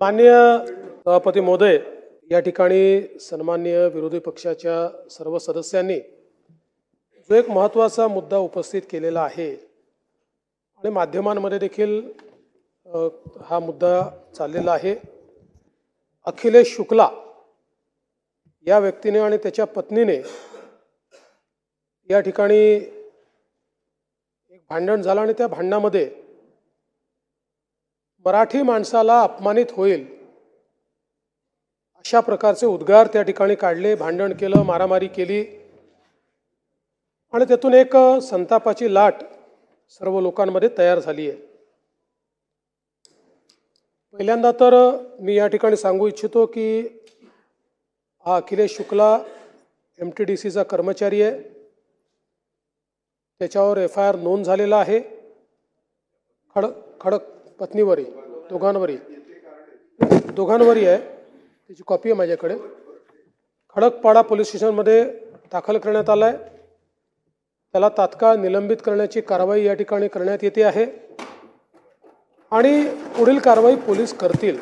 माननीय सभापती महोदय, या ठिकाणी सन्माननीय विरोधी पक्षाच्या सर्व सदस्यांनी जो एक महत्त्वाचा मुद्दा उपस्थित केलेला आहे आणि माध्यमांमध्ये देखील हा मुद्दा चाललेला आहे। अखिलेश शुक्ला या व्यक्तीने आणि त्याच्या पत्नीने या ठिकाणी एक भांडण झालं आणि त्या भांडणामध्ये मराठी माणसाला अपमानित होईल अशा प्रकारचे उद्गार त्या ठिकाणी काढले, भांडण केलं, मारामारी केली आणि त्यातून एक संतापाची लाट सर्व लोकांमध्ये तयार झाली आहे। पहिल्यांदा तर मी या ठिकाणी सांगू इच्छितो की हा अखिलेश शुक्ला MTDCचा कर्मचारी आहे। त्याच्यावर FIR नोंद झालेला आहे। खडक पत्नीवरी दोघांवरी आहे, त्याची कॉपी आहे माझ्याकडे। खडकपाडा पोलीस स्टेशनमध्ये दाखल करण्यात आला आहे। त्याला तात्काळ निलंबित करण्याची कारवाई या ठिकाणी करण्यात येते आहे आणि पुढील कारवाई पोलीस करतील।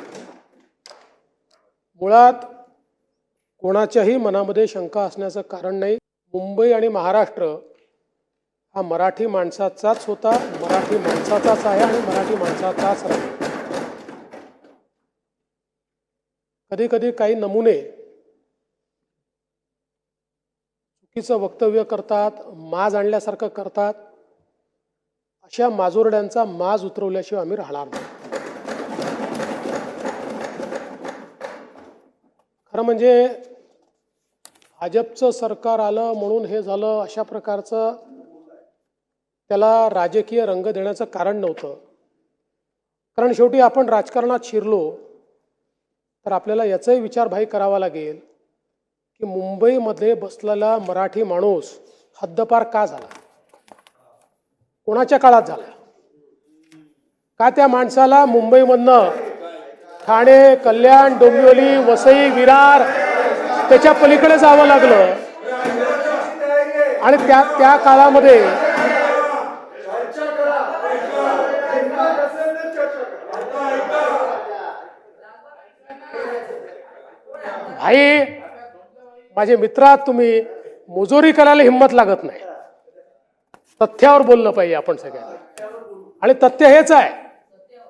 मुळात कोणाच्याही मनामध्ये शंका असण्याचं कारण नाही। मुंबई आणि महाराष्ट्र हा मराठी माणसाचाच होता, मराठी माणसाचाच आहे आणि मराठी माणसाचाच राहील। कधी कधी काही नमुने चुकीचं वक्तव्य करतात, माज आणल्यासारखं करतात। अशा माजोरड्यांचा माज उतरवल्याशिवाय आम्ही राहणार नाही। खरं म्हणजे भाजपचं सरकार आलं म्हणून हे झालं अशा प्रकारचं त्याला राजकीय रंग देण्याचं कारण नव्हतं। कारण शेवटी आपण राजकारणात शिरलो तर आपल्याला याचाही विचार करावा लागेल की मुंबईमध्ये बसलेला मराठी माणूस हद्दपार का झाला, कोणाच्या काळात झाला, का त्या माणसाला मुंबईमधनं ठाणे, कल्याण, डोंबिवली, वसई, विरार त्याच्या पलीकडे जावं लागलं आणि त्या काळामध्ये भाई माझे मित्र, तुम्ही मुजोरी करायला हिंमत लागत नाही। तथ्यावर बोललं पाहिजे आपण सगळ्यांना आणि तथ्य हेच आहे।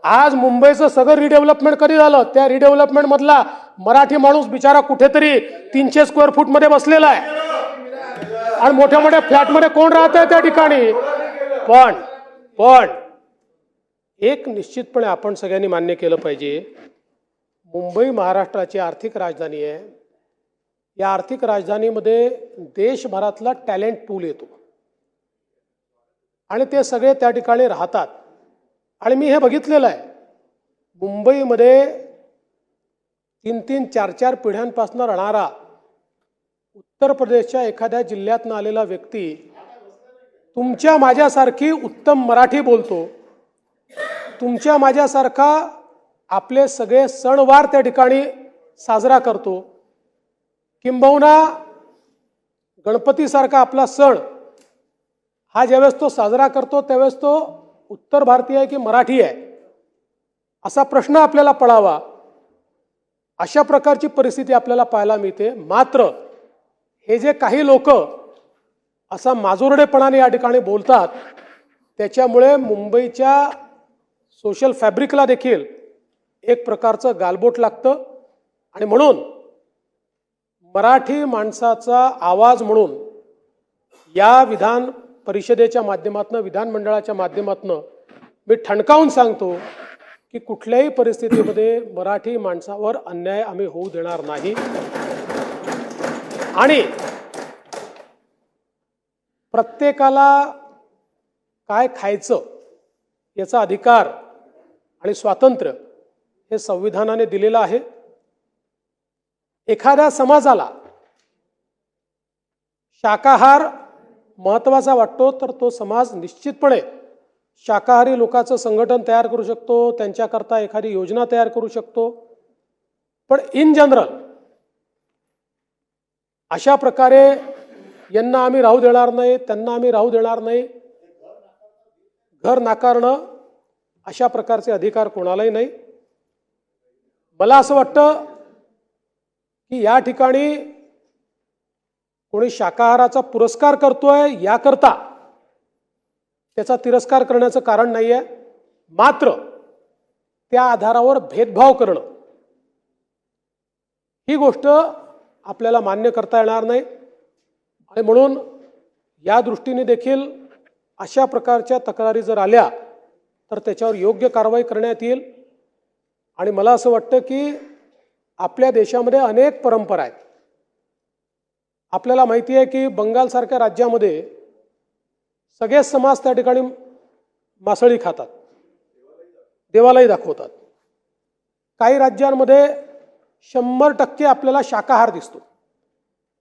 आज मुंबईचं सगळं रिडेव्हलपमेंट कधी झालं, त्या रिडेव्हलपमेंट मधला मराठी माणूस बिचारा कुठेतरी 300 स्क्वेअर फूट मध्ये बसलेला आहे आणि मोठ्या मोठ्या फ्लॅटमध्ये कोण राहत आहे त्या ठिकाणी। पण एक निश्चितपणे आपण सगळ्यांनी मान्य केलं पाहिजे, मुंबई महाराष्ट्राची आर्थिक राजधानी आहे। या आर्थिक राजधानीमध्ये देशभरातला टॅलेंट पूल येतो आणि ते सगळे त्या ठिकाणी राहतात आणि मी हे बघितलेलं आहे। मुंबईमध्ये 3-3, 4-4 पिढ्यांपासून राहणारा उत्तर प्रदेशच्या एखाद्या जिल्ह्यातून आलेला व्यक्ती तुमच्या माझ्यासारखी उत्तम मराठी बोलतो, तुमच्या माझ्यासारखा आपले सगळे सणवार त्या ठिकाणी साजरा करतो, किंबहुना गणपतीसारखा आपला सण हा ज्यावेळेस तो साजरा करतो त्यावेळेस तो उत्तर भारतीय आहे की मराठी आहे असा प्रश्न आपल्याला पडावा। अशा प्रकारची परिस्थिती आपल्याला पाहायला मिळते। मात्र हे जे काही लोक असा माजोरडेपणाने या ठिकाणी बोलतात त्याच्यामुळे मुंबईच्या सोशल फॅब्रिकला देखील एक प्रकारचं गालबोट लागतं आणि म्हणून मराठी माणसाचा आवाज म्हणून या विधान परिषदेच्या माध्यमातून, विधानमंडळाच्या माध्यमातून मी ठणकावून सांगतो की कुठल्याही परिस्थितीमध्ये मराठी माणसावर अन्याय आम्ही होऊ देणार नाही आणि प्रत्येकाला काय खायचं याचा अधिकार आणि स्वातंत्र्य हे संविधानाने दिलेलं आहे। एखाद्या समाजाला शाकाहार महत्त्वाचा वाटतो तर तो समाज निश्चितपणे शाकाहारी लोकांचं संघटन तयार करू शकतो, त्यांच्याकरता एखादी योजना तयार करू शकतो। पण इन जनरल अशा प्रकारे यांना आम्ही राहू देणार नाही, त्यांना आम्ही राहू देणार नाही, घर नाकारणं अशा प्रकारचे अधिकार कोणालाही नाही। मला असं वाटतं की या ठिकाणी कोणी शाकाहाराचा पुरस्कार करतोय याकरता त्याचा तिरस्कार करण्याचं कारण नाही आहे, मात्र त्या आधारावर भेदभाव करणं ही गोष्ट आपल्याला मान्य करता येणार नाही. आणि म्हणून या दृष्टीने देखील अशा प्रकारच्या तक्रारी जर आल्या तर त्याच्यावर योग्य कारवाई करण्यात येईल. आणि मला असं वाटतं की आपल्या देशामध्ये अनेक परंपरा आहेत. आपल्याला माहिती आहे की बंगालसारख्या राज्यामध्ये सगळेच समाज त्या ठिकाणी मासळी खातात, देवालाही दाखवतात. काही राज्यांमध्ये 100% आपल्याला शाकाहार दिसतो.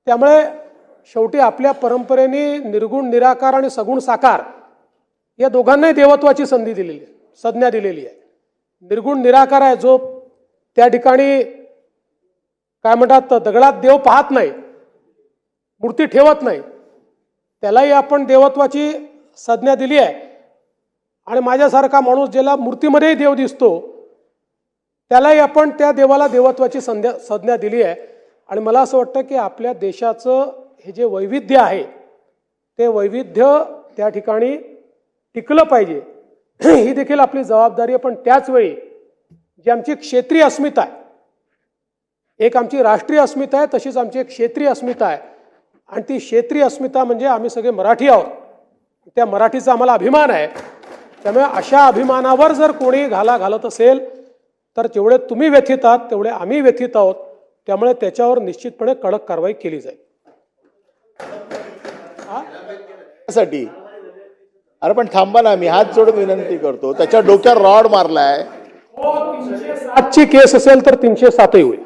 त्यामुळे शेवटी आपल्या परंपरेने निर्गुण निराकार आणि सगुण साकार या दोघांनाही देवत्वाची संज्ञा दिलेली आहे. निर्गुण निराकार आहे जो त्या ठिकाणी काय म्हणतात दगडात देव पाहत नाही, मूर्ती ठेवत नाही, त्यालाही आपण देवत्वाची संज्ञा दिली आहे. आणि माझ्यासारखा माणूस ज्याला मूर्तीमध्येही देव दिसतो त्यालाही आपण त्या देवाला देवत्वाची संज्ञा दिली आहे. आणि मला असं वाटतं की आपल्या देशाचं हे जे वैविध्य आहे ते वैविध्य त्या ठिकाणी टिकलं पाहिजे ही देखील आपली जबाबदारी आहे. पण त्याच वेळी जी आमची क्षेत्रीय अस्मिता आहे, एक आमची राष्ट्रीय अस्मिता आहे, तशीच आमची एक क्षेत्रीय अस्मिता आहे. आणि ती क्षेत्रीय अस्मिता म्हणजे आम्ही सगळे मराठी आहोत, त्या मराठीचा आम्हाला अभिमान आहे. त्यामुळे अशा अभिमानावर जर कोणी घाला घालत असेल तर जेवढे तुम्ही व्यथित आहात तेवढे आम्ही व्यथित आहोत. त्यामुळे त्याच्यावर निश्चितपणे कडक कारवाई केली जाईल. साठी अरे पण थांबा ना, मी हात जोडून विनंती करतो. त्याच्या डोक्यावर रॉड मारलाय. 307 ची केस असेल तर 307 होईल.